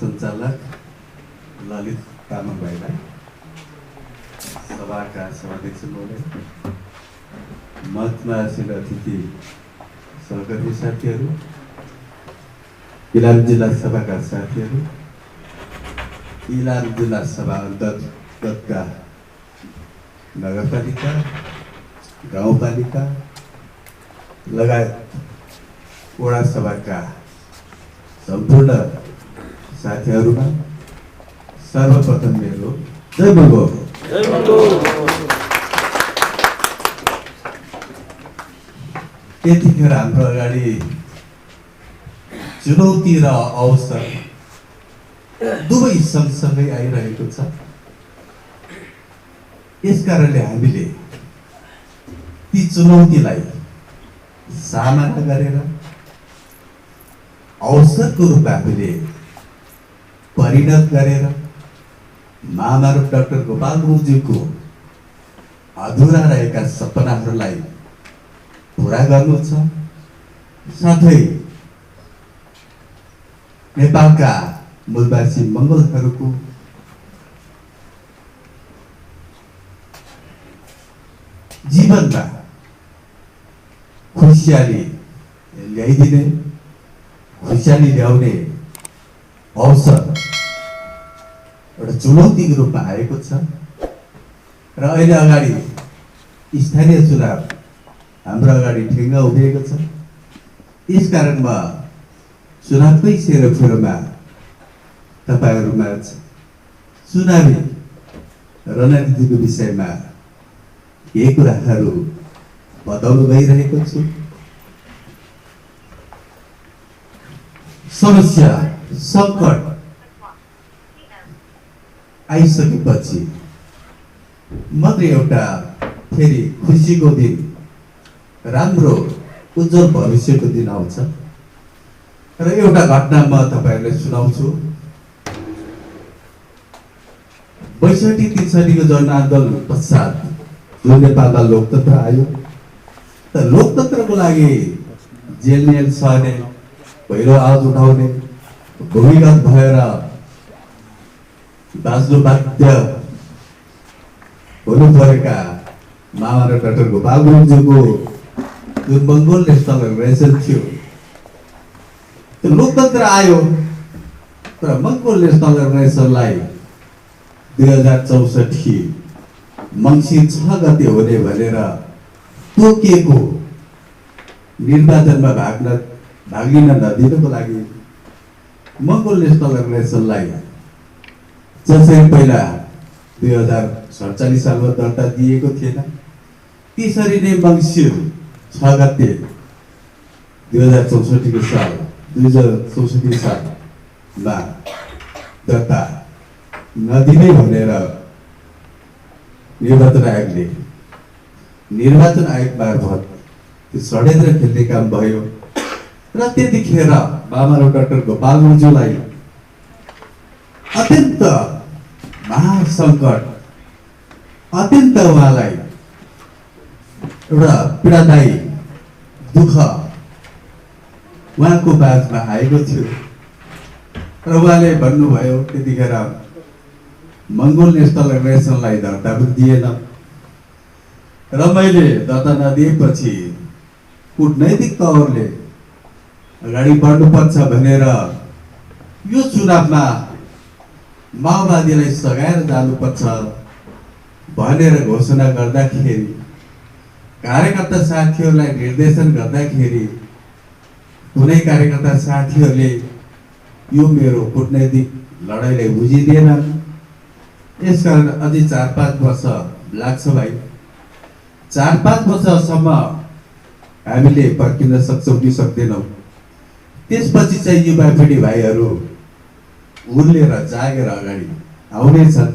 सञ्चालक ललित तामाङ भाइलाई, सभाका सभाध्यक्ष महोदय, मञ्चमा आसीन अतिथि सहकर्मी साथीहरू, इलाम जिल्ला सभाका साथीहरू, इलाम जिल्ला सभा अन्तर्गतका नगरपालिका, गाउँपालिका लगायत वडा सभाका सम्पूर्ण साथीहरूमा सर्वप्रथम मेरो जय बङ्गो। त्यतिखेर हाम्रो अगाडि चुनौती र अवसर दुवै सँगसँगै आइरहेको छ। यसकारणले हामीले ती चुनौतीलाई सामना गरेर अवसरको रूपमा हामीले परिणत गरेर महामानव डाक्टर गोपाल गुरुङज्यूको अधुरा रहेका सपनाहरूलाई पूरा गर्नु छ। साथै नेपालका मूलवासी मंगलहरूको जीवनमा खुसियाली ल्याइदिने, खुसियाली ल्याउने अवसर एउटा चुनौतीको रूपमा आएको छ। र अहिले अगाडि स्थानीय चुनाव हाम्रो अगाडि ठेङ्गा उभिएको छ। यसकारण म चुनावकै सेरोफेरोमा तपाईहरुमाझ चुनावी रणनीतिको विषयमा केही कुराहरू बताउन गइरहेको छु। समस्या संकट आइसकेपछि मात्र एउटा फेरि खुसीको दिन, राम्रो उज्जवल भविष्यको दिन आउँछ। र एउटा घटना म तपाईहरुलाई सुनाउँछु। 62-63 को जनआन्दोलन पश्चात जो नेपालमा लोकतन्त्र आयो, त लोकतन्त्रको लागि जेल सहने, पहिलो आवाज उठाउने, भूमिगत भएर बाँच्नु बाध्य हुनु परेका महामानव डाक्टर गोपाल गुरुङज्यूको जुन मङ्गोल नेशनल अर्गनाइजेसन थियो, त्यो लोकतन्त्र आयो। तर मङ्गोल नेशनल अर्गनाइजेसनलाई 2064 मङ्सिर 6 गते हुने भनेर तोकिएको निर्वाचनमा भाग लिन नदिनको लागि मङ्गोल नेशनल अर्गनाइजेसनलाई जसरी पहिला 2047 सालमा दर्ता दिएको थिएन, त्यसरी नै मङ्सिर 6 गते 2064 सालमा दर्ता नदिने भनेर निर्वाचन आयोग मार्फत त्यो षड्यन्त्र खेल्ने काम भयो। र त्यतिखेर महामानव डाक्टर गोपाल गुरुङज्यूलाई अत्यन्त महासङ्कट, अत्यन्त उहाँलाई एउटा पीडादायी दुःख उहाँको बाजमा आएको थियो। र उहाँले भन्नुभयो त्यतिखेर मङ्गोल नेशनल अर्गनाइजेसनलाई दर्ता पनि दिएन। र मैले दर्ता नदिएपछि कूटनैतिक तौरले अगाडि बढ्नुपर्छ भनेर यो चुनावमा माओवादीलाई सघाएर जानुपर्छ भनेर घोषणा गर्दाखेरि, कार्यकर्ता साथीहरूलाई निर्देशन गर्दाखेरि कुनै कार्यकर्ता साथीहरूले यो मेरो कूटनैतिक लडाइँलाई बुझिदिएन। यसकारण अझै 4-5 वर्ष लाग्छ भाइ। 4-5 वर्षसम्म हामीले पर्खिन सक्छौँ कि सक्दैनौँ। त्यसपछि चाहिँ युवा पिँढी भाइहरू उर्लेर जागेर अगाडि आउनेछन्।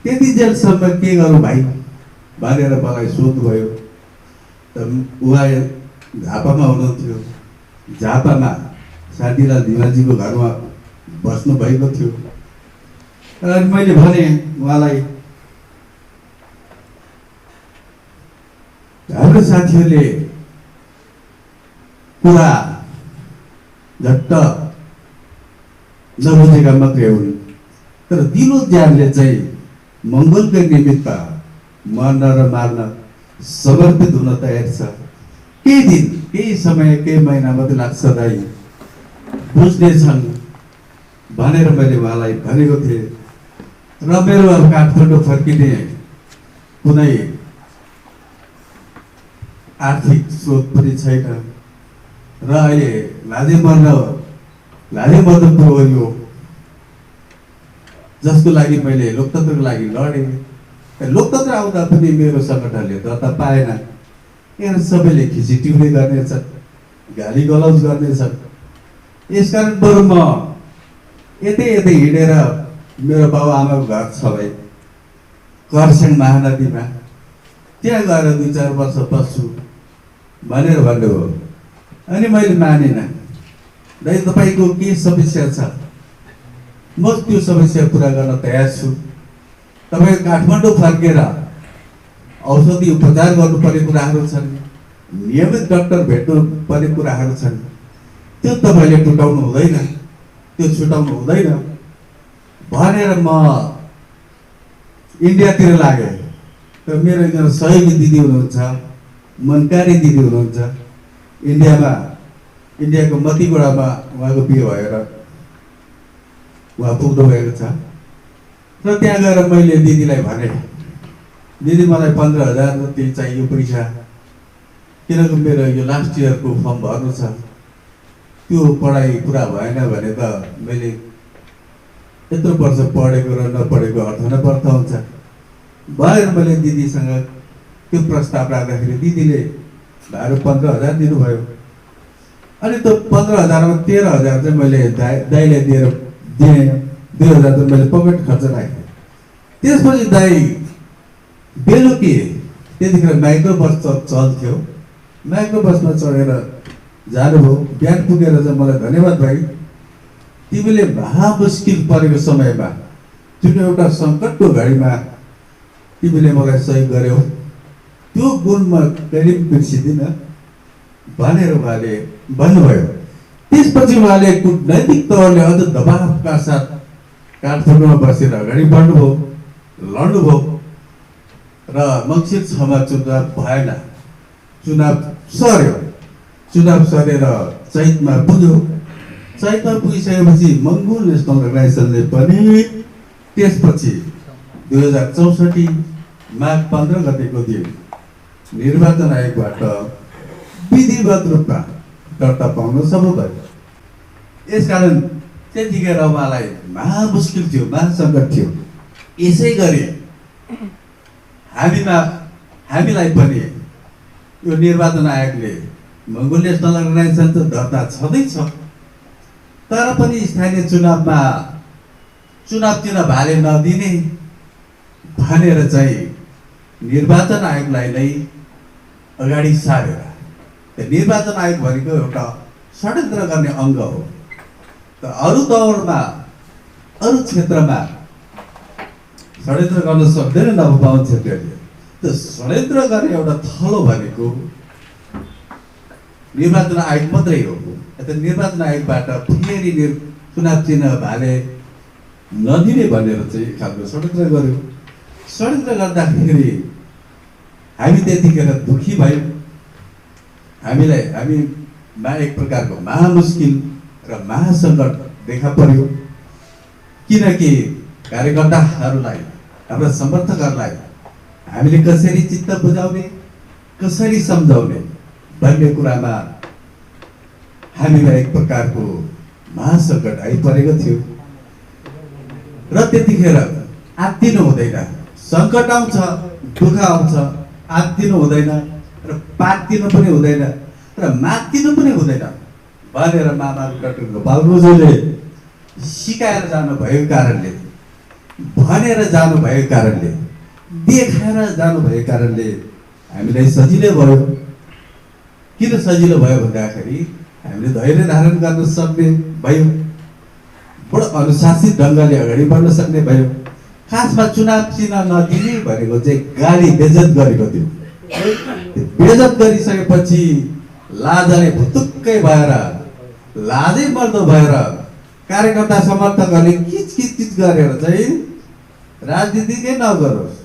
त्यति जेलसम्म के गरौँ भाइ भनेर मलाई सोध्नुभयो। त उहाँ झापामा हुनुहुन्थ्यो। झापामा शान्तिलाल धिमालजीको घरमा बस्नु भएको थियो। र मैले भने उहाँलाई, हाम्रो साथीहरूले कुरा झट्ट नबुझेका मात्रै हुन्। तर दिलो ज्यानले चाहिँ मङ्गलकै निमित्त मर्न र मार्न समर्पित हुन तयार छ। केही दिन, केही समय, केही महिना मात्रै लाग्छ दाइ, बुझ्नेछन् भनेर मैले उहाँलाई भनेको थिएँ। र मेरो अब काठमाडौँ फर्किने कुनै आर्थिक स्रोत पनि छैन र अहिले लाजे मर्दनको हो यो, जसको लागि मैले लोकतन्त्रको लागि लडेँ। लोकतन्त्र आउँदा पनि मेरो सङ्गठनले दर्ता पाएन। यहाँ सबैले खिचिटिउले गर्नेछन्, गाली गलौज गर्नेछन्। यसकारण बरु म यतै हिँडेर मेरो बाबुआमाको घर छ भाइ खरसाङ महानदीमा, त्यहाँ गएर 2-4 वर्ष बस्छु भनेर भन्नुभयो। अनि मैले मानिनँ। दाइ तपाईँको के समस्या छ, म त्यो समस्या पुरा गर्न तयार छु। तपाईँ काठमाडौँ फर्केर औषधि उपचार गर्नुपर्ने कुराहरू छन्, नियमित डाक्टर भेट्नु पर्ने कुराहरू छन्, त्यो तपाईँले छुटाउनु हुँदैन भनेर म इन्डियातिर लागेँ। र मेरो एकजना सहयोगी दिदी हुनुहुन्छ, मनकारी दिदी हुनुहुन्छ, इन्डियाको मतिगढामा उहाँको बिहे भएर उहाँ पुग्नु भएको छ। र त्यहाँ गएर मैले दिदीलाई भने, दिदी मलाई 15,000 जति चाहियो पैसा, किनकि मेरो यो लास्ट इयरको फर्म भर्नु छ, त्यो पढाइ पुरा भएन भने त मैले यत्रो वर्ष पढेको र नपढेको अर्थ न पर्थ हुन्छ भनेर मैले दिदीसँग त्यो प्रस्ताव राख्दाखेरि दिदीले भाडा 15,000 दिनुभयो। अनि त्यो 15,000 मा 13,000 चाहिँ मैले दाइलाई दिएँ। 2,000 चाहिँ मैले पकेट खर्च राखेँ। त्यसपछि दाइ बेलुकी, त्यतिखेर माइक्रो बस चल्थ्यो, माइक्रो बसमा चढेर जानुभयो। बिहान पुगेर चाहिँ मलाई धन्यवाद भाइ, तिमीले महामुस्किल परेको समयमा, जुन एउटा सङ्कटको घडीमा तिमीले मलाई सहयोग गर्यौ, त्यो गुण म कहिले बिर्सिदिनँ भनेर उहाँले भन्नुभयो। त्यसपछि उहाँले कूटनैतिक तौरले अझ दबावका साथ काठमाडौँमा बसेर अगाडि बढ्नुभयो, लड्नुभयो र मङ्सिर 6मा चुनाव भएन। चुनाव सरेर चैतमा पुग्यो। चैतमा पुगिसकेपछि मङ्गोल नेसनल अर्गनाइजेसनले पनि त्यसपछि 2064 माघ 15 गतेको दिन निर्वाचन आयोगबाट विधिवत रूपमा दर्ता पाउन सफल भयो। यसकारण त्यतिखेर उहाँलाई महामुस्किल थियो, महासङ्कट थियो। यसै गरी हामीलाई पनि यो निर्वाचन आयोगले मङ्गोल नेसनल अर्गनाइजेसन त दर्ता छँदैछ, तर पनि स्थानीय चुनावमा चुनाव चिन्ह भाले नदिने भनेर चाहिँ निर्वाचन आयोगलाई नै अगाडि सारेर, निर्वाचन आयोग भनेको एउटा षड्यन्त्र गर्ने अङ्ग हो। तर अरू दौरमा, अरू क्षेत्रमा षड्यन्त्र गर्न सक्दैन नवबाहुन क्षेत्रले। त्यो षड्यन्त्र गर्ने एउटा थलो भनेको निर्वाचन आयोग मात्रै हो। निर्वाचन आयोगबाट फेरि चुनाव चिन्ह भाले नदिने भनेर चाहिँ खालको षड्यन्त्र गर्यो। षड्यन्त्र गर्दाखेरि हामी त्यतिखेर दुखी भयौँ। हामीमा एक प्रकारको महामुस्किल र महासङ्कट देखा पर्यो, किनकि कार्यकर्ताहरूलाई, हाम्रा समर्थकहरूलाई हामीले कसरी चित्त बुझाउने, कसरी सम्झाउने भन्ने कुरामा हामीलाई एक प्रकारको महासङ्कट आइपरेको थियो। र त्यतिखेर आत्तिनु हुँदैन, सङ्कट आउँछ, दुःख आउँछ, आत्तिनु हुँदैन र पात्तिनु पनि हुँदैन र मात्तिनु पनि हुँदैन भनेर मामा डाक्टर गोपाल बोजूले सिकाएर जानुभएको कारणले, भनेर जानुभएको कारणले, देखाएर जानुभएको कारणले हामीलाई सजिलो भयो। किन सजिलो भयो भन्दाखेरि हामीले धैर्य धारण गर्न सक्ने भयो, बडो अनुशासित ढङ्गले अगाडि बढ्न सक्ने भयो। खासमा चुनाव चिन्ह नदिने भनेको चाहिँ गाली बेइज्जत गरेको थियो। बेइज्जत गरिसकेपछि लाजले भुतुक्कै भएर, लाजै मर्दो भएर कार्यकर्ता समर्थकहरूले किच गरेर चाहिँ राजनीतिकै नगरोस्,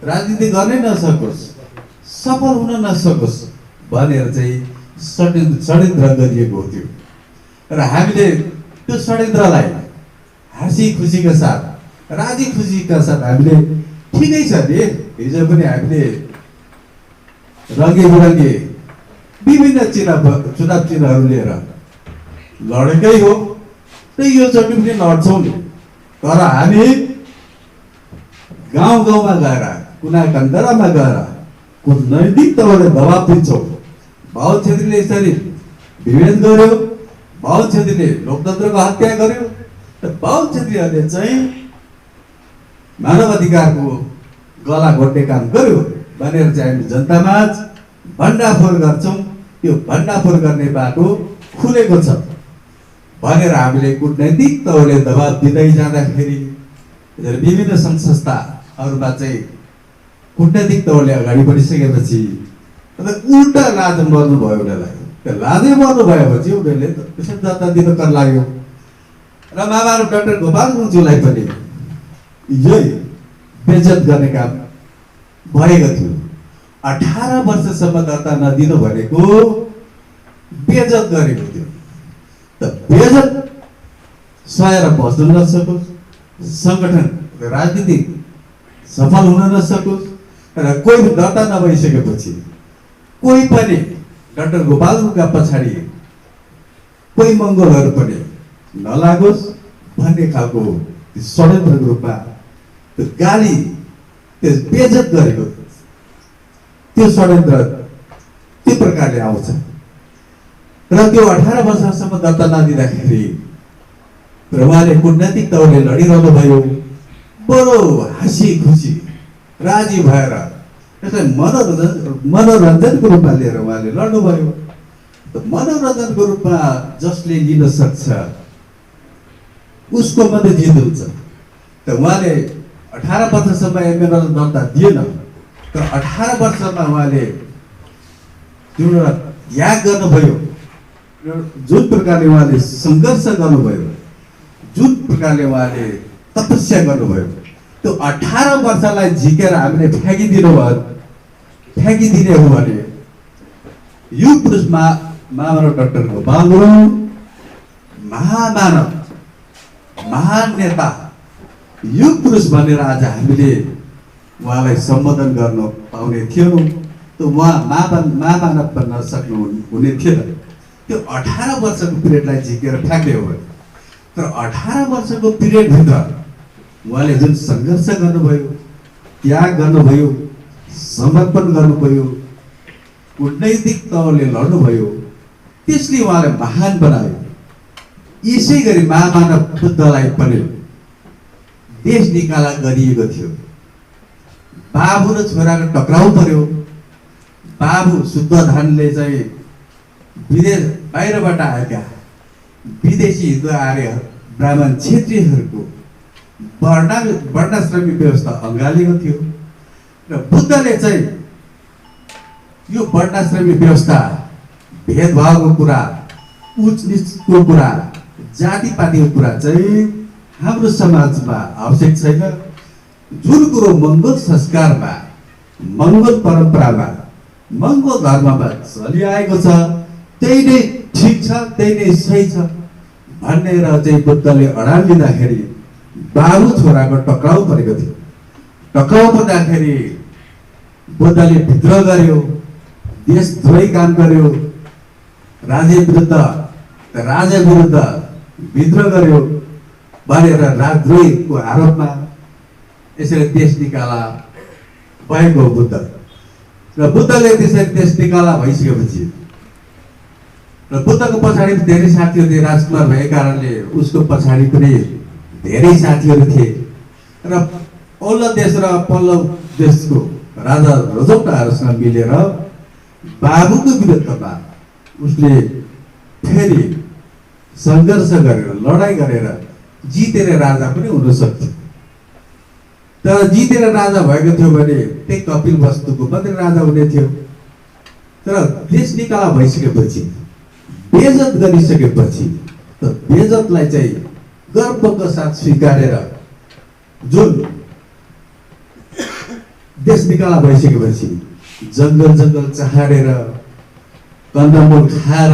राजनीति गर्नै नसकोस्, सफल हुन नसकोस् भनेर चाहिँ षड्यन्त्र गरिएको थियो। र हामीले त्यो षड्यन्त्रलाई हाँसी खुसीका साथ, राजी खुसीका साथ हामीले ठिकै छ नि, हिजो पनि हामीले रङ्गे बिरङ्गे विभिन्न चुनाव चिन्हहरू लिएर लडेकै हो र योचोटि पनि लड्छौँ नि। तर हामी गाउँ गाउँमा गएर, कुना कन्दरामा गएर नैतिक तवरले दबाब दिन्छौँ। बाबु छेत्रीले यसरी विभेद गर्यो, बाबु छेत्रीले लोकतन्त्रको हत्या गर्यो, र बाबु छेत्रीहरूले चाहिँ मानव अधिकारको गला घोट्ने काम गर्यो भनेर चाहिँ हामी जनतामाझ भण्डाफोर गर्छौँ। यो भण्डाफोर गर्ने बाटो खुलेको छ भनेर हामीले कूटनैतिक तौरले दबाब दिँदै जाँदाखेरि विभिन्न सङ्घ संस्थाहरूमा चाहिँ कूटनैतिक तौरले अगाडि बढिसकेपछि उल्टा लाज मर्नुभयो उनीहरूलाई। त्यो लाजै मर्नु भएपछि उनीहरूले त्यसरी दत्ता दिन कर लाग्यो। र मामाहरू डाक्टर गोपाल गुरुङज्यूलाई पनि यही बेइज्जत गर्ने काम भएको थियो। 18 वर्षसम्म दर्ता नदिनु भनेको बेइज्जत गरेको थियो। त बेइज्जत सहेर बस्न नसकोस्, सङ्गठन राजनीति सफल हुन नसकोस्, र कोही दर्ता नभइसकेपछि कोही पनि डाक्टर गोपाल गुरुङका पछाडि कोही मङ्गोलहरू पनि नलागोस् भन्ने खालको षड्यन्त्रको रूपमा त्यो गाली, त्यो बेइज्जत गरेको त्यो षड्यन्त्र त्यो प्रकारले आउँछ। र त्यो 18 वर्षसम्म दर्ता नदिँदाखेरि उहाँले कूटनैतिक तौरले लडिरहनु भयो। बडो हाँसी खुसी राजी भएर यसलाई मनोरञ्जनको रूपमा लिएर उहाँले लड्नुभयो। मनोरञ्जनको रूपमा जसले लिन सक्छ उसको मात्रै जित हुन्छ। त उहाँले 18 वर्षसम्म एमएलए दर्ता दिएन, तर 18 वर्षमा उहाँले जुन त्याग गर्नुभयो, जुन प्रकारले उहाँले सङ्घर्ष गर्नुभयो, जुन प्रकारले उहाँले तपस्या गर्नुभयो, त्यो 18 वर्षलाई झिकेर हामीले फ्याँकिदिने हो भने यो पुरुषमा मानव डाक्टर गोपाल गुरुङ महामानव, महान नेता, यो पुरुष भनेर आज हामीले उहाँलाई सम्बोधन गर्न पाउने थिएनौँ। त उहाँ महामानव बन्न सक्नु हुने थिएन। त्यो 18 वर्षको पिरियडलाई झिकेर फ्याँक्ने हो भने। तर 18 वर्षको पिरियडभित्र उहाँले जुन सङ्घर्ष गर्नुभयो, त्याग गर्नुभयो, समर्पण गर्नुभयो, कूटनैतिक तौरले लड्नुभयो, त्यसले उहाँलाई महान बनायो। यसै गरी महामानव बुद्धलाई पनि देश निकाला गरिएको थियो। बाबु र छोराको टक्राउ पर्यो। बाबु शुद्धोधनले चाहिँ विदेश बाहिरबाट आएका विदेशी हिन्दू आर्य ब्राह्मण क्षेत्रीहरूको वर्णाश्रमी व्यवस्था अँगालेको थियो। र बुद्धले चाहिँ यो वर्णाश्रमी व्यवस्था, भेदभावको कुरा, उच निचको कुरा, जातिपातीको कुरा चाहिँ हाम्रो समाजमा आवश्यक छैन। जुन कुरो मङ्गोल संस्कारमा, मङ्गोल परम्परामा, मङ्गोल धर्ममा चलिआएको छ त्यही नै ठिक छ, त्यही नै सही छ भनेर चाहिँ बुद्धले अडान लिँदाखेरि बाबु छोराको टक्राउ परेको थियो। टक्राउ पर्दाखेरि बुद्धले विद्रोह गर्यो, देशद्रोही काम गर्यो, राजा विरुद्ध विद्रोह गर्यो भनेर राजद्रोहीको आरोपमा यसरी देश निकाला भएको बुद्ध। र बुद्धले त्यसरी देश निकाला भइसकेपछि र बुद्धको पछाडि धेरै साथीहरू थिए। राजकुमार भएको कारणले उसको पछाडि पनि धेरै साथीहरू थिए। र पल्लो देश र पल्लो देशको राजा रजौटाहरूसँग मिलेर बाबुको विरुद्धमा उसले फेरि सङ्घर्ष गरेर, लडाइँ गरेर जितेर राजा पनि हुन सक्थ्यो। तर जितेर राजा भएको थियो भने त्यही कपिल वस्तुको मात्रै राजा हुने थियो। तर देश निकाला भइसकेपछि, बेइज्जत गरिसकेपछि त बेइज्जतलाई चाहिँ गर्वको साथ स्वीकारेर जुन देश निकाला भइसकेपछि जङ्गल जङ्गल चहारेर कन्दमूल खाएर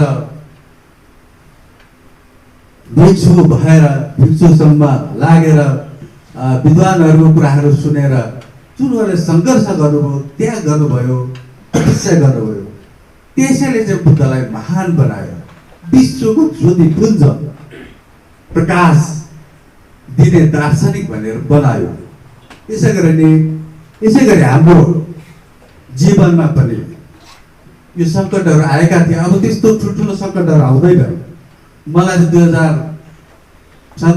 भिक्षु भएर भिक्षुसम्म लागेर विद्वानहरूको कुराहरू सुनेर जुन उहाँले सङ्घर्ष गर्नुभयो, त्याग गर्नुभयो, तपस्या गर्नुभयो, त्यसैले चाहिँ बुद्धलाई महान बनायो, विश्वको ज्योतिपुञ्ज प्रकाश दिने दार्शनिक भनेर बनायो। यसै गरी हाम्रो जीवनमा पनि यो सङ्कटहरू आएका थिए। अब त्यस्तो ठुल्ठुलो सङ्कटहरू आउँदैन। मलाई सन्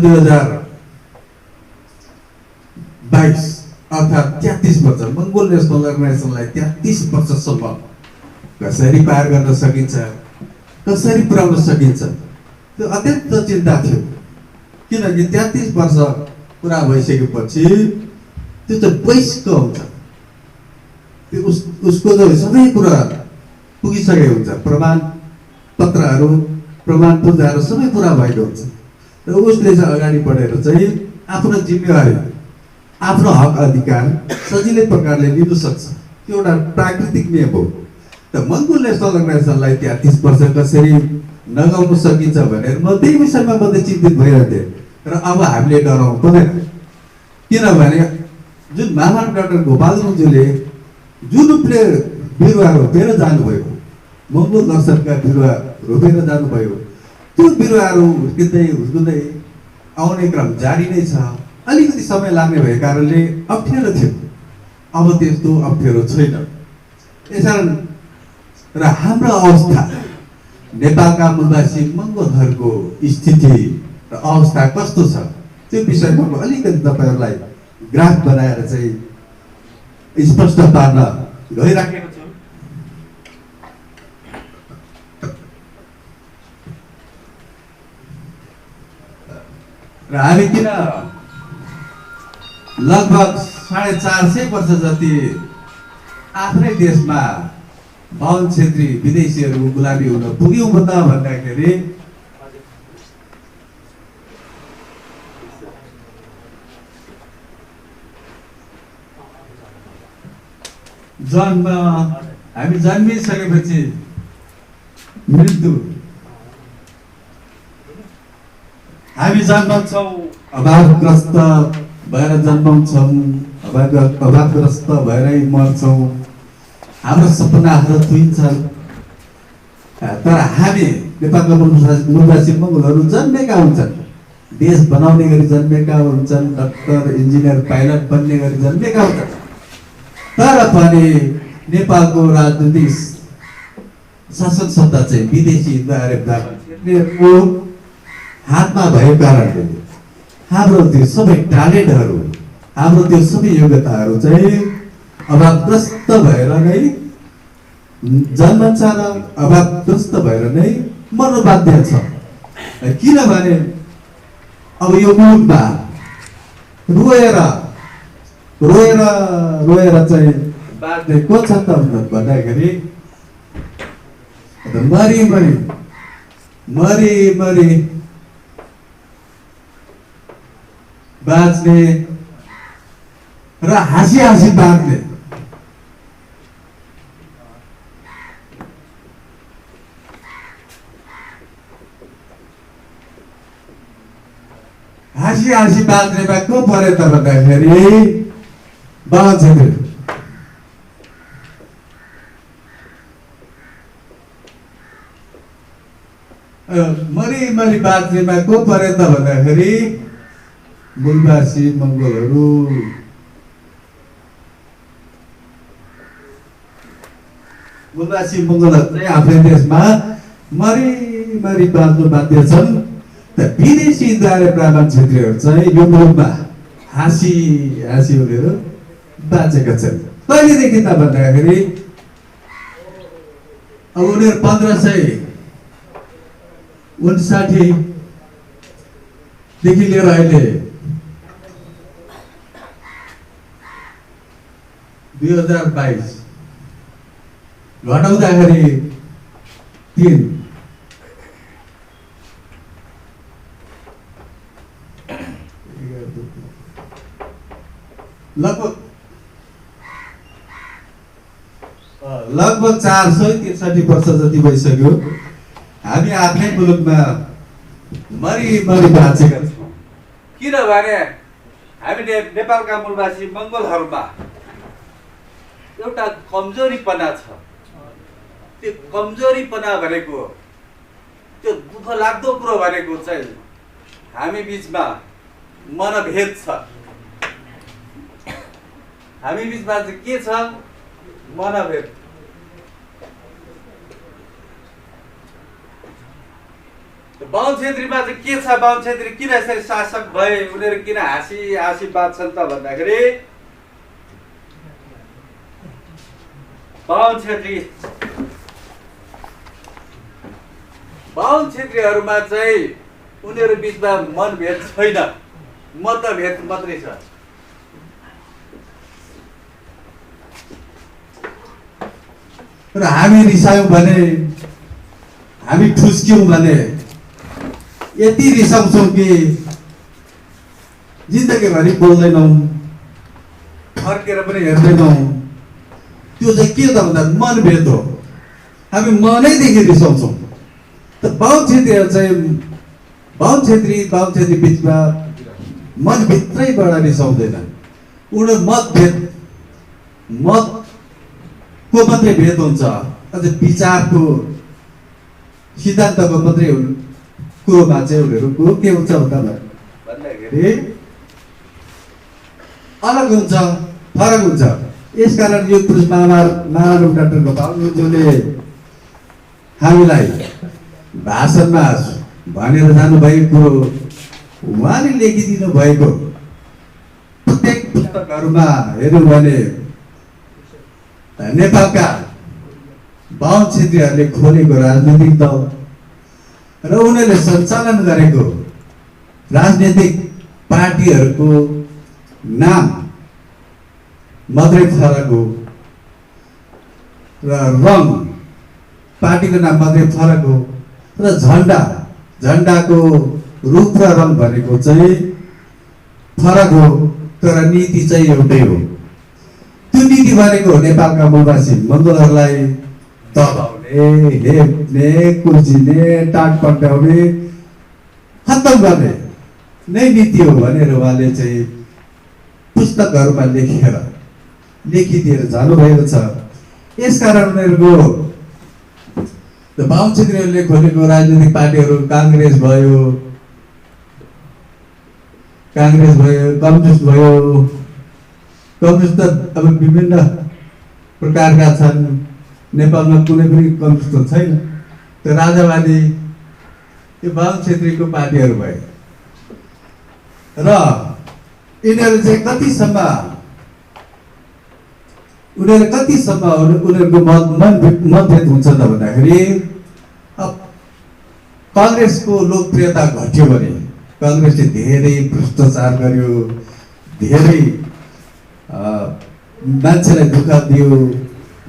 2022 अर्थात् 33 वर्ष मङ्गोल नेसनल अर्गनाइजेसनलाई 33 वर्षसम्म कसरी पार गर्न सकिन्छ, कसरी पुर्याउन सकिन्छ, त्यो अत्यन्त चिन्ता थियो। किनकि 33 वर्ष पुरा भइसकेपछि त्यो चाहिँ वयस्क हुन्छ, त्यो उसको चाहिँ सबै कुरा पुगिसकेको हुन्छ, प्रमाण पत्रहरू, प्रमाण पूजाहरू सबै पुरा भएको हुन्छ र उसले चाहिँ अगाडि बढेर चाहिँ आफ्नो जिम्मेवारी, आफ्नो हक अधिकार सजिलै प्रकारले लिन सक्छ। त्यो एउटा प्राकृतिक नियम हो। त मङ्गोल नेसनल अर्गनाइजेसनलाई 33 वर्ष कसरी नगाउन सकिन्छ भनेर म त्यही विषयमा मात्रै चिन्तित भइरहेको थिएँ। र अब हामीले डराउनु पर्दैन, किनभने जुन महान डाक्टर गोपाल गुरुङज्यूले जुन रूपले बिरुवा रोपेर जानुभयो, मङ्गोल दर्शनका बिरुवा रोपेर जानुभयो, त्यो बिरुवाहरू हुर्किँदै आउने क्रम जारी नै छ। अलिकति समय लाग्ने भएको कारणले अप्ठ्यारो थियो, अब त्यस्तो अप्ठ्यारो छैन। यसकारण र हाम्रो अवस्था, नेपालका मूलवासी मङ्गोलहरूको स्थिति र अवस्था कस्तो छ त्यो विषयमा म अलिकति तपाईँहरूलाई ग्राफ बनाएर चाहिँ स्पष्ट पार्न गइराखेको छु। र हामी किन लगभग 450 वर्ष जति आफ्नै देशमा बाहुन क्षेत्री विदेशीहरूको गुलामी हुन पुग्यौँ त भन्दाखेरि जन्म, हामी जन्मिसकेपछि मृत्यु, हामी जन्मन्छौँ अभावग्रस्त भएर जन्माउँछौँ, अभावग्रस्त भएरै मर्छौँ, हाम्रो सपनाहरू तुइन्छन्। तर हामी नेपालका मूलवासी मङ्गोलहरू जन्मेका हुन्छन्, देश बनाउने गरी जन्मेका हुन्छन्, डाक्टर, इन्जिनियर, पाइलट बन्ने गरी जन्मेका हुन्छन्। तर पनि नेपालको राजनीतिक शासन सत्ता चाहिँ विदेशीको हातमा भएको कारणले हाम्रो त्यो सबै ट्यालेन्टहरू, हाम्रो त्यो सबै योग्यताहरू चाहिँ अभावग्रस्त भएर नै जन्मन्छ र अभावग्रस्त भएर नै मर्नु बाध्य छ। किनभने अब यो मुलुकमा रोएर चाहिँ बाँच्ने को छ त भन्दाखेरि मरी बाँच्ने र हाँसी बाँच्ने। हाँसी बाँच्नेमा को पऱ्यो त भन्दाखेरि बाहुन क्षेत्री। मरी बाँच्नेमा को पऱ्यो त भन्दाखेरि मूलवासी मङ्गोलहरू। मूलवासी मङ्गोलहरू चाहिँ आफ्नै देशमा मरी बाँच्नु बाध्य छन्। त विदेशी द्वारे ब्राह्मण क्षेत्रीहरू चाहिँ यो मुलुकमा हाँसी उनीहरू बाँचेका छन्। कहिलेदेखि त भन्दाखेरि अब उनीहरू 1559 देखि लिएर अहिले 2022 घटाउँदाखेरि 3 लगभग 463 वर्ष जति भइसक्यो हामी आफ्नै मुलुकमा मरि बाँचेका छौँ। किनभने हामी नेपालका मूलवासी मङ्गोलहरूमा एउटा कमजोरीपना छ। त्यो कमजोरीपना भनेको त्यो दुःख लाग्दो कुरो भनेको चाहिँ हामी बिचमा मनभेद छ। हामी बिचमा चाहिँ के छ? मनभेद। बाहुन छेत्रीमा चाहिँ के छ? बाहुन छेत्री किन यसरी शासक भए, उनीहरू किन हाँसी बाँच्छन् त भन्दाखेरि बाहुन छेत्रीहरूमा चाहिँ उनीहरू बिचमा मनभेद छैन, मतभेद मात्रै छ। र हामी रिसायौँ भने, हामी ठुस्क्यौँ भने यति रिसाउँछौँ कि जिन्दगीभरि बोल्दैनौँ, फर्केर पनि हेर्दैनौँ। त्यो चाहिँ के त भन्दा मनभेद हो। हामी मनैदेखि रिसाउँछौँ। त बाहुन छेत्री बिचमा मनभित्रैबाट रिसाउँदैन। उनीहरू मतको मात्रै भेद हुन्छ, अझ विचारको सिद्धान्तको मात्रै कुरोमा चाहिँ उनीहरूको के हुन्छ भन्दाखेरि अलग हुन्छ, फरक हुन्छ। यसकारण यो पुरुष महामानव डाक्टर गोपालज्यूले हामीलाई भाषणमा भनेर जानुभएको कुरो उहाँले लेखिदिनु भएको प्रत्येक पुस्तकहरूमा हेर्नु भने नेपालका बाहुन छेत्रीहरूले खोलेको राजनीतिक दल र उनीहरूले सञ्चालन गरेको राजनीतिक पार्टीहरूको नाम मात्रै फरक हो र रङ पार्टीको नाम मात्रै फरक हो र झन्डाको रूप र रङ भनेको चाहिँ फरक हो, तर नीति चाहिँ एउटै हो। त्यो नीति भनेको नेपालका मूलवासी मङ्गोलहरूलाई दबाउने, हेप्ने, कुर्चिने, टाट पट्याउने, खत्तम गर्ने नै नीति हो भनेर उहाँले चाहिँ पुस्तकहरूमा लेखिदिएर जानुभएको छ। यसकारण उनीहरूको बाहुन छेत्रीहरूले खोलेको राजनीतिक पार्टीहरू काङ्ग्रेस भयो, कम्युनिस्ट भयो। कम्युनिस्ट त अब विभिन्न प्रकारका छन्। नेपालमा कुनै पनि कम्युनिस्ट त छैन। त्यो राजावादी यो बाहुन छेत्रीको पार्टीहरू भए र यिनीहरू चाहिँ कतिसम्म उनीहरूको मतभेद हुन्छ त भन्दाखेरि काङ्ग्रेसको लोकप्रियता घट्यो भने काङ्ग्रेसले धेरै भ्रष्टाचार गर्यो, धेरै मान्छेलाई दुःख दियो,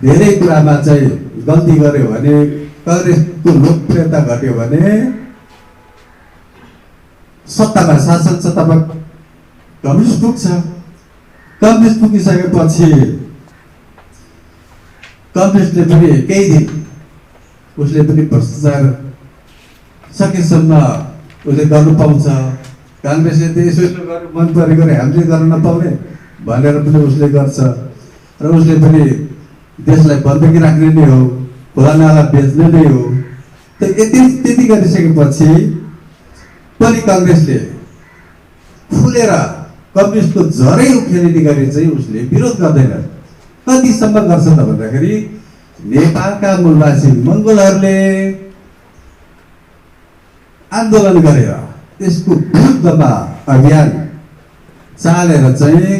धेरै कुरामा चाहिँ गल्ती गर्यो भने काङ्ग्रेसको लोकप्रियता घट्यो भने शासन सत्तामा कम्युनिस्ट पुग्छ। कम्युनिस्ट पुगिसकेपछि कम्युनिस्टले पनि केही दिन उसले पनि भ्रष्टाचार सकेसम्म उसले गर्नु पाउँछ। काङ्ग्रेसले त यसो गर्नु मन परेको हामीले गर्न नपाउने भनेर पनि उसले गर्छ र उसले पनि देशलाई बन्दकी राख्ने नै हो, खोलानाला बेच्ने नै हो। त्यति गरिसकेपछि पनि काङ्ग्रेसले फुलेर कम्युनिस्टको जरै उखेलिने गरी चाहिँ उसले विरोध गर्दैन। कतिसम्म गर्छ त भन्दाखेरि नेपालका मूलवासी मङ्गोलहरूले आन्दोलन गरेर त्यसको विरुद्धमा अभियान चालेर चाहिँ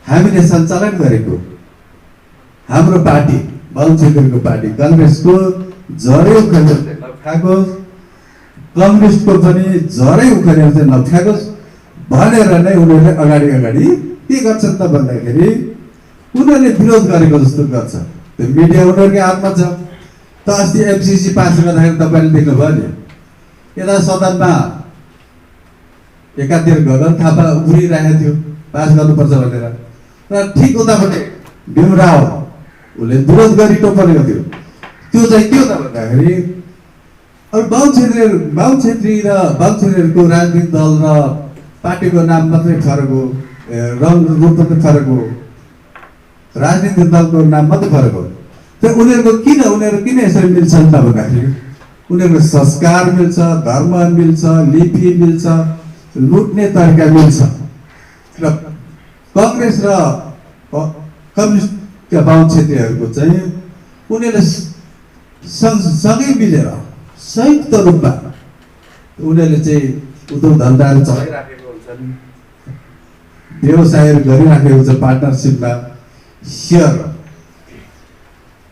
हामीले सञ्चालन गरेको हाम्रो पार्टी बाहुन छेत्रीको पार्टी काङ्ग्रेसको जरै उखेलेर चाहिँ नखाओस्, कम्युनिस्टको पनि जरै उखेलेर चाहिँ नखाओस् भनेर नै उनीहरूले अगाडि के गर्छन् त भन्दाखेरि उनीहरूले विरोध गरेको जस्तो गर्छ। त्यो मिडिया उनीहरूकै हातमा छ। त अस्ति एमसिसी पास गर्दाखेरि तपाईँले देख्नुभयो नि, यता सदनमा एकातिर गगन थापा उभिरहेको थियो, पास गर्नुपर्छ भनेर। र ठिक उतापट्टि भीमराव उसले विरोध गरिटो परेको थियो। त्यो चाहिँ के हो त भन्दाखेरि अब बाहुन छेत्रीहरूको राजनीतिक दल र पार्टीको नाम मात्रै फरक हो, रङ रूप मात्रै फरक हो, राजनीतिक दलको नाम मात्रै फरक हो। त्यो उनीहरू किन यसरी मिल्छन् त भन्दाखेरि उनीहरूको संस्कार मिल्छ, धर्म मिल्छ, लिपि मिल्छ, लुट्ने तरिका मिल्छ। र कङ्ग्रेस र कम्युनिस्टका बाहुन छेत्रीहरूको चाहिँ उनीहरूले सँगै मिलेर संयुक्त रूपमा उनीहरूले चाहिँ उद्योग धन्दाहरू चलाइराखेको हुन्छन्, व्यवसायहरू गरिराखेको हुन्छ, पार्टनरसिपमा सेयर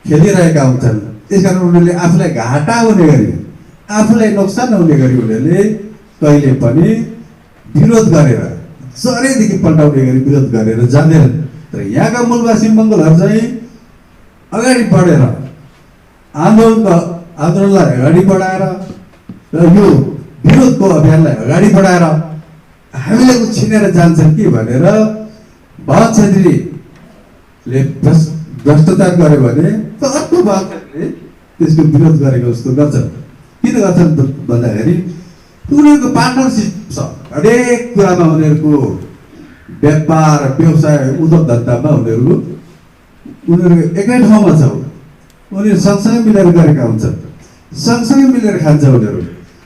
खेलिरहेका हुन्छन्। त्यसकारण उनीहरूले आफूलाई घाटा हुने गरी, आफूलाई नोक्सान हुने गरी उनीहरूले कहिले पनि विरोध गरेर, जरेदेखि पल्टाउने गरी विरोध गरेर जाँदैनन्। तर यहाँका मूलवासी मङ्गोलहरू चाहिँ अगाडि बढेर आन्दोलनलाई अगाडि बढाएर र यो विरोधको अभियानलाई अगाडि बढाएर हामीले छिनेर जान्छन् कि भनेर बाहुन छेत्रीले भ्रष्टाचार गर्यो भने अर्को बाहुन छेत्रीले त्यसको विरोध गरेको जस्तो गर्छन्। किन गर्छन् भन्दाखेरि उनीहरूको पार्टनरसिप छ, हरेक कुरामा उनीहरूको व्यापार व्यवसाय उद्योग धन्दामा उनीहरू एकै ठाउँमा छ। उनीहरू सँगसँगै मिलेर गरेका हुन्छन्, सँगसँगै मिलेर खान्छ, उनीहरू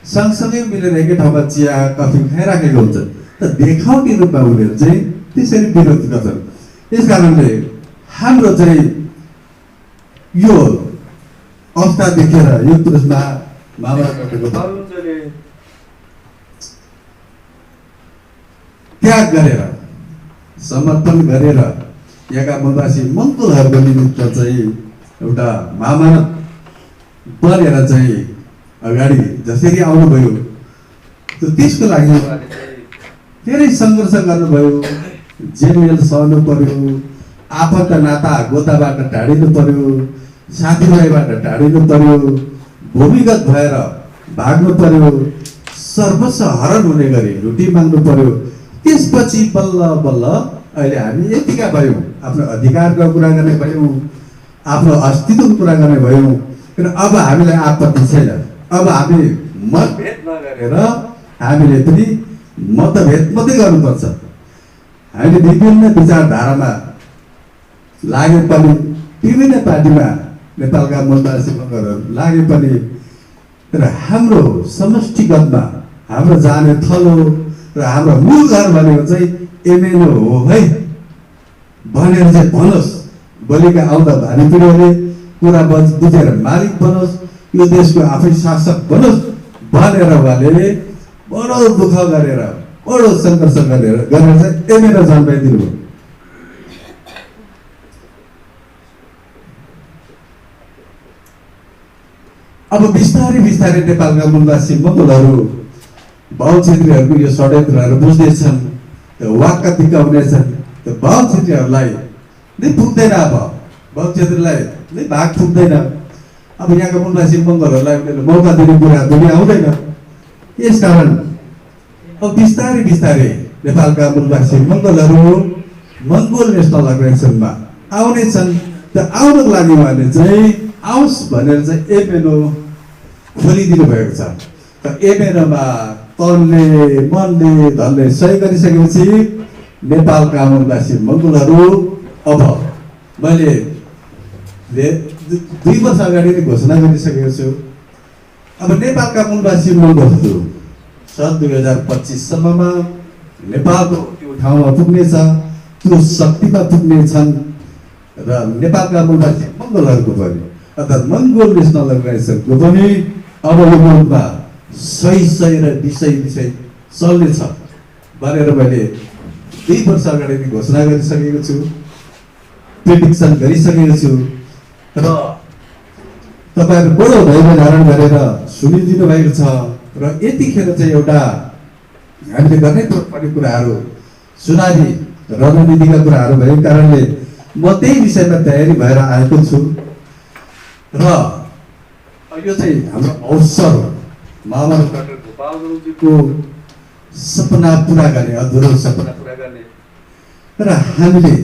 सँगसँगै मिलेर एकै ठाउँमा चिया कफी खाइराखेको हुन्छन्। त देखाउने रूपमा उनीहरू चाहिँ त्यसरी विरोध गर्छन्। यस कारणले हाम्रो चाहिँ यो अवस्था देखेर यो पुरुषमा त्याग गरेर समर्पण गरेर यहाँका मूलवासी मङ्गोलहरूको निमित्त चाहिँ एउटा महामानव बनेर चाहिँ अगाडि जसरी आउनुभयो त्यसको लागि धेरै सङ्घर्ष गर्नुभयो, जेल सहनु पर्यो, आफन्त नाता गोताबाट टाढिनु पर्यो, साथीभाइबाट टाढिनु पर्यो, भूमिगत भएर भाग्नु पर्यो, सर्वस्व हरण हुने गरी लुटी माग्नु पर्यो। त्यसपछि बल्ल बल्ल अहिले हामी यतिका भयौँ, आफ्नो अधिकारको कुरा गर्ने भयौँ, आफ्नो अस्तित्वको कुरा गर्ने भयौँ। किन अब हामीलाई आपत्ति छैन, अब हामी मतभेद नगरेर हामीले पनि मतभेद मात्रै गर्नुपर्छ। हामीले विभिन्न विचारधारामा लागे पनि, विभिन्न पार्टीमा नेपालका मूलवासी मङ्गलहरू लागे पनि, तर हाम्रो समष्टिगतमा हाम्रो जाने थलो र हाम्रो मूल घर भनेको चाहिँ एमएनओ हो है भनेर चाहिँ भनोस्। भोलिका आउँदा भारी पिँढीहरूले कुरा बुझेर मालिक बनोस्, यो देशको आफै शासक बनोस् भनेर उहाँले बडो दुःख गरेर, बडो सङ्घर्ष गरेर चाहिँ एमएनओ जन्माइदिनु भयो। अब बिस्तारै बिस्तारै नेपालका मूलवासी मङ्गोलहरू बाहुन छेत्रीहरूको यो षड्यन्त्रहरू बुझ्दैछन्, वाक्क दिकाउनेछन्। त्यो बाहुन छेत्रीहरूलाई नै पुग्दैन, अब बाहुन छेत्रीलाई नै भाग पुग्दैन। अब यहाँका मूलवासी मङ्गोलहरूलाई मौका दिने कुरा दुनियाँ आउँदैन। यसकारण अब बिस्तारै बिस्तारै नेपालका मूलवासी मङ्गोलहरू मङ्गोल नेसनल अर्गनाइजेसनमा आउनेछन्। त्यो आउनको लागि उहाँले चाहिँ आओस् भनेर चाहिँ एमएनओ खोलिदिनु भएको छ। त एमएनओमा तनले मनले धनले सही गरिसकेपछि नेपालका मूलवासी मङ्गोलहरू अब मैले 2 वर्ष अगाडि नै घोषणा गरिसकेको छु। अब नेपालका मूलवासी मङ्गोलहरू सन् 2025 सम्ममा नेपालको त्यो ठाउँमा पुग्नेछ, त्यो शक्तिमा पुग्नेछन् र नेपालका मूलवासी मङ्गोलहरूको पनि अर्थात् मङ्गोल नेसनल अर्गनाइजेसनको पनि अब यो मुलुकमा सही र विषय चल्नेछ भनेर मैले 2 वर्ष अगाडि नै घोषणा गरिसकेको छु, प्रेडिक्सन गरिसकेको छु। र तपाईँहरू बडो धैर्य धारण गरेर सुनिदिनु भएको छ। र यतिखेर चाहिँ एउटा हामीले गर्नै पर्ने कुराहरू चुनावी रणनीतिका कुराहरू भएको कारणले म त्यही विषयमा तयारी भएर आएको छु। र यो चाहिँ हाम्रो अवसर हो, महामानव डाक्टर गोपाल गुरुङजीको सपना पुरा गर्ने, अधुरो सपना पुरा गर्ने र हामीले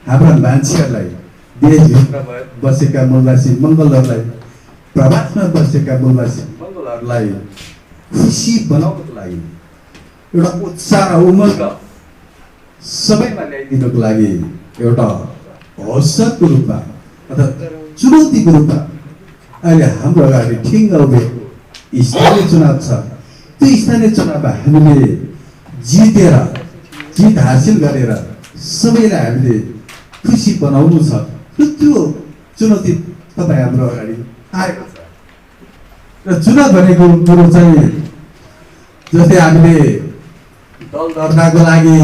हाम्रा मान्छेहरूलाई देशभित्र बसेका मूलवासी मङ्गलहरूलाई प्रवासमा बसेका मूलवासी मङ्गलहरूलाई खुसी बनाउनको लागि एउटा उत्साह र उमङ्ग सबैमा ल्याइदिनुको लागि एउटा अवसरको रूपमा अथवा चुनौतीको रूपमा अहिले हाम्रो अगाडि ठिङ्ग उभिएको स्थानीय चुनाव छ। त्यो स्थानीय चुनावमा हामीले जित हासिल गरेर सबैलाई हामीले खुसी बनाउनु छ। त्यो चुनौती तपाईँ हाम्रो अगाडि आएको छ र चुनाव भनेको कुरो चाहिँ जस्तै हामीले दल दर्ताको लागि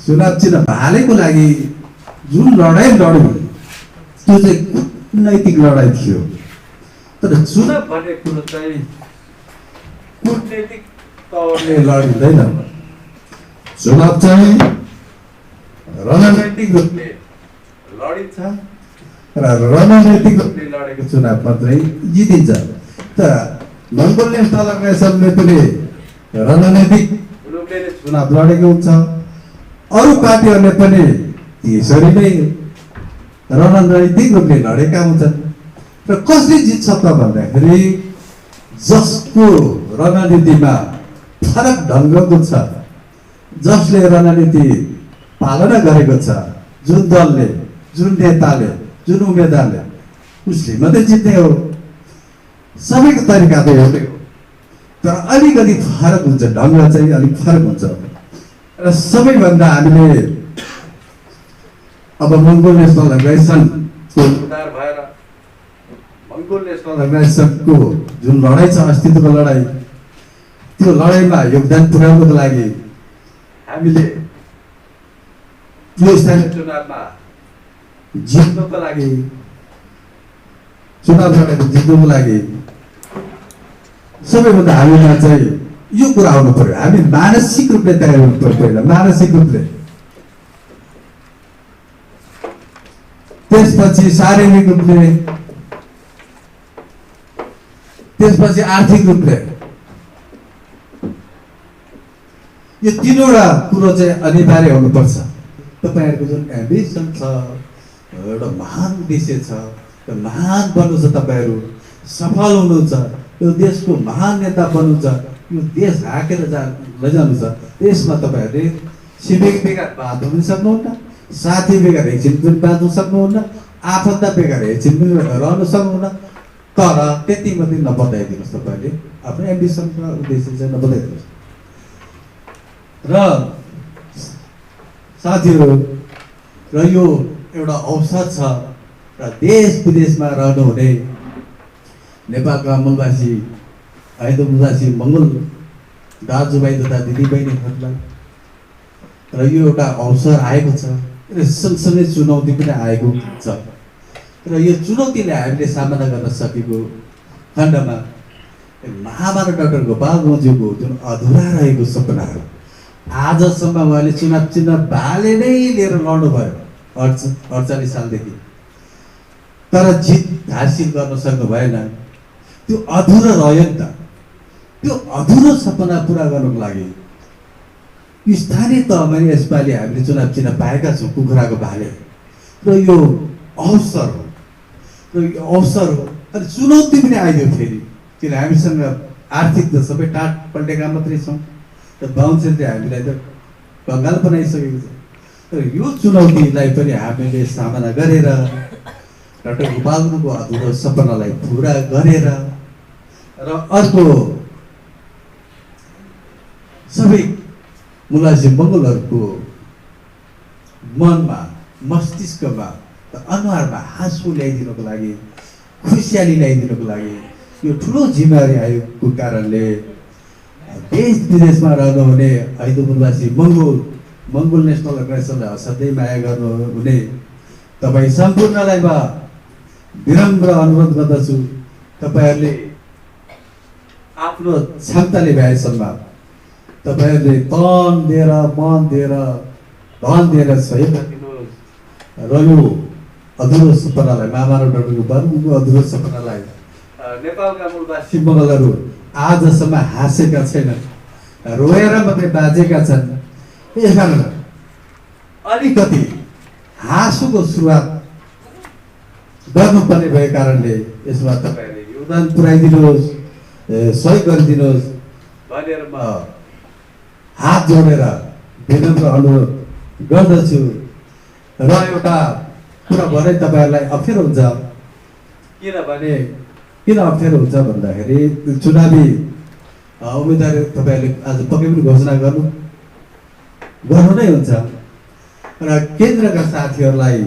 चुनाव चिन्ह भालेको लागि जुन लडाइँ लड्यौँ त्यो चाहिँ कूटनैतिक लडाइँ थियो। तर चुनाव भन्ने कुरो चाहिँ कूटनैतिक तौरले लडिँदैन। चुनाव चाहिँ रणनैतिक रूपले लडिन्छ र रणनैतिक रूपले लडेको चुनाव मात्रै जितिन्छ। त मङ्गोल नेसनल अर्गनाइजेसनले पनि रणनैतिक रूपले चुनाव लडेको हुन्छ, अरू पार्टीहरूले पनि त्यसरी नै रणनैतिक रूपले लडेका हुन्छन्। र कसले जित्छ त भन्दाखेरि जसको रणनीतिमा फरक ढङ्गको छ, जसले रणनीति पालना गरेको छ, जुन दलले, जुन नेताले, जुन उम्मेदवारले, उसले मात्रै जित्ने हो। सबैको तरिका त एउटै हो, तर अलिकति फरक हुन्छ, ढङ्ग चाहिँ अलिक फरक हुन्छ। र सबैभन्दा हामीले अब मङ्गोल नेसनल अर्गनाइजेसनको उद्धार भएर मङ्गोल नेसनल अर्गनाइजेसनको जुन लडाइँ छ, अस्तित्वको लडाइँ, त्यो लडाइँमा योगदान पुर्याउनको लागि हामीले यो स्थानीय चुनावमा जित्नुको लागि, चुनाव लडेर जित्नुको लागि सबैभन्दा हामीमा चाहिँ यो कुरा आउनु पर्यो। हामी मानसिक रूपले तयार हुनु पर्यो। पहिला मानसिक रूपले, त्यसपछि शारीरिक रूपले, त्यसपछि आर्थिक रूपले। यो तीनवटा कुरो चाहिँ अनिवार्य हुनुपर्छ। तपाईँहरूको जुन एम्बिसन छ, एउटा महान उद्देश्य छ, त्यो महान बन्नु छ, तपाईँहरू सफल हुनुहुन्छ, यो देशको महान नेता बन्नुहुन्छ, यो देश हाँकेर लैजानु छ। त्यसमा तपाईँहरूले छिमेकी बेगर बाँध्नु पनि सक्नुहुन्न, साथी बेगर एकछिन पनि बाँध्नु सक्नुहुन्न, आफन्त बेगर एकछिन पनि रहनु सक्नुहुन्न। तर त्यति मात्रै नबताइदिनुहोस्, तपाईँहरूले आफ्नो एम्बिसन र उद्देश्य चाहिँ नबताइदिनुहोस्। र साथीहरू, र यो एउटा अवसर छ र देश विदेशमा रहनुहुने नेपालका मूलवासी, हिन्दू मूलवासी मङ्गोल दाजुभाइ तथा दिदीबहिनीहरूलाई र यो एउटा अवसर आएको छ र सँगसँगै चुनौती पनि आएको छ। र यो चुनौतीले हामीले सामना गर्न सकेको खण्डमा महामानव डाक्टर गोपाल गौँज्यूको जुन अधुरा रहेको सपनाहरू, आजसम्म उहाँले चुनाव चिन्ह भाले नै लिएर लड्नुभयो 48 सालदेखि, तर जित हासिल गर्न सक्नु भएन। त्यो अधुरो रह्यो नि त। त्यो अधुरो सपना पुरा गर्नुको लागि स्थानीय तहमा यसपालि हामीले चुनाव चिन्ह पाएका छौँ, कुखुराको भाले। र यो अवसर हो, र यो अवसर हो। अनि चुनौती पनि आइदियो फेरि, किन हामीसँग आर्थिक त सबै टाट पल्टेका मात्रै छौँ, र बाहुन क्षेत्रले हामीलाई त कङ्गाल बनाइसकेको छ। तर यो चुनौतीलाई पनि हामीले सामना गरेर डाक्टर गोपाल गुरुङको अधुरो सपनालाई पुरा गरेर र अर्को सबै मूलवासी मङ्गोलहरूको मनमा, मस्तिष्कमा, अनुहारमा हाँसो ल्याइदिनुको लागि, खुसियाली ल्याइदिनुको लागि यो ठुलो जिम्मेवारी आएको कारणले देश विदेशमा रहनुहुने हिन्दू मूलवासी मङ्गोल नेसनल अर्गनाइजेसनलाई असाध्यै माया गर्नुहुने तपाईँ सम्पूर्णलाई म विनम्र अनुरोध गर्दछु, तपाईँहरूले आफ्नो क्षमताले भ्याएसम्म तपाईँहरूले तन दिएर, मन दिएर, धन दिएर सहयोग गरिदिनुहोस् र यो अधुरो सपनालाई, महामानव डाक्टर गोपाल गुरुङको अधुरो सपनालाई नेपालका मूलवासी मङ्गलहरू आजसम्म हाँसेका छैनन्, रोएर मात्रै बाजेका छन्। यसकारण अलिकति हाँसोको सुरुवात गर्नुपर्ने भएको कारणले यसमा तपाईँहरूले योगदान पुऱ्याइदिनुहोस्, सहयोग गरिदिनुहोस् भनेर म हात जोडेर विनम्र अनुरोध गर्दछु। र एउटा कुरा भने तपाईँहरूलाई अप्ठ्यारो हुन्छ, किनभने किन अप्ठ्यारो हुन्छ भन्दाखेरि चुनावी उम्मेदवार तपाईँहरूले आज पक्कै पनि घोषणा गर्नु नै हुन्छ र केन्द्रका साथीहरूलाई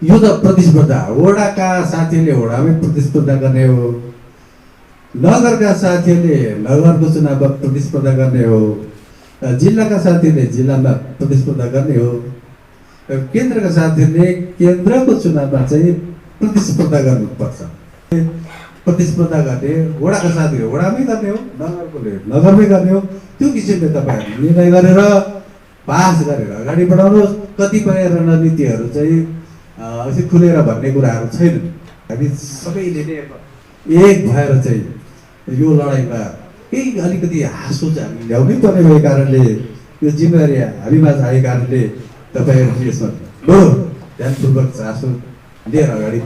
यो त प्रतिस्पर्धा, वडाका साथीहरूले वडामै प्रतिस्पर्धा गर्ने हो, नगरका साथीहरूले नगरको चुनावमा प्रतिस्पर्धा गर्ने हो, जिल्लाका साथीहरूले जिल्लामा प्रतिस्पर्धा गर्ने हो, केन्द्रका साथीहरूले केन्द्रको चुनावमा चाहिँ प्रतिस्पर्धा गर्नुपर्छ। प्रतिस्पर्धा गर्ने वडाका साथीहरू वडामै गर्ने हो, नगरकोले नगरमै गर्ने हो। त्यो किसिमले तपाईँहरूले निर्णय गरेर पास गरेर अगाडि बढाउनुहोस्। कतिपय रणनीतिहरू चाहिँ यसो खुलेर भन्ने कुराहरू छैनन्। हामी सबैले नै एक भएर चाहिँ यो लडाइँमा केही अलिकति हाँसो चाहिँ हामी ल्याउनै पर्ने भएको कारणले यो जिम्मेवारी हामीमा आएको कारणले तपाईँहरू यसमा ध्यानपूर्वक चासो लिएर अगाडि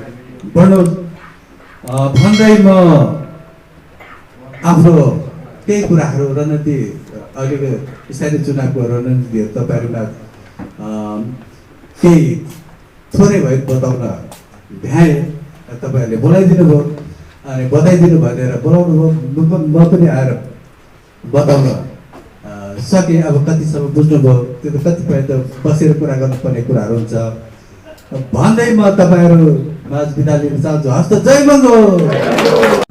बढ्नुहोस् भन्दै म आफ्नो केही कुराहरू रणनीति अहिलेको स्थानीय चुनावको रणनीतिहरू तपाईँहरूमा केही थोरै भए बताउन भ्याएँ। तपाईँहरूले बोलाइदिनु भयो अनि बताइदिनु भनेर बोलाउनु भयो, म पनि आएर बताउन सकेँ। अब कतिसम्म बुझ्नुभयो त्यो त कतिपय त बसेर कुरा गर्नुपर्ने कुराहरू हुन्छ भन्दै म तपाईँहरू माझ बिदा लिन चाहन्छु। हस्त जय मङ्गल।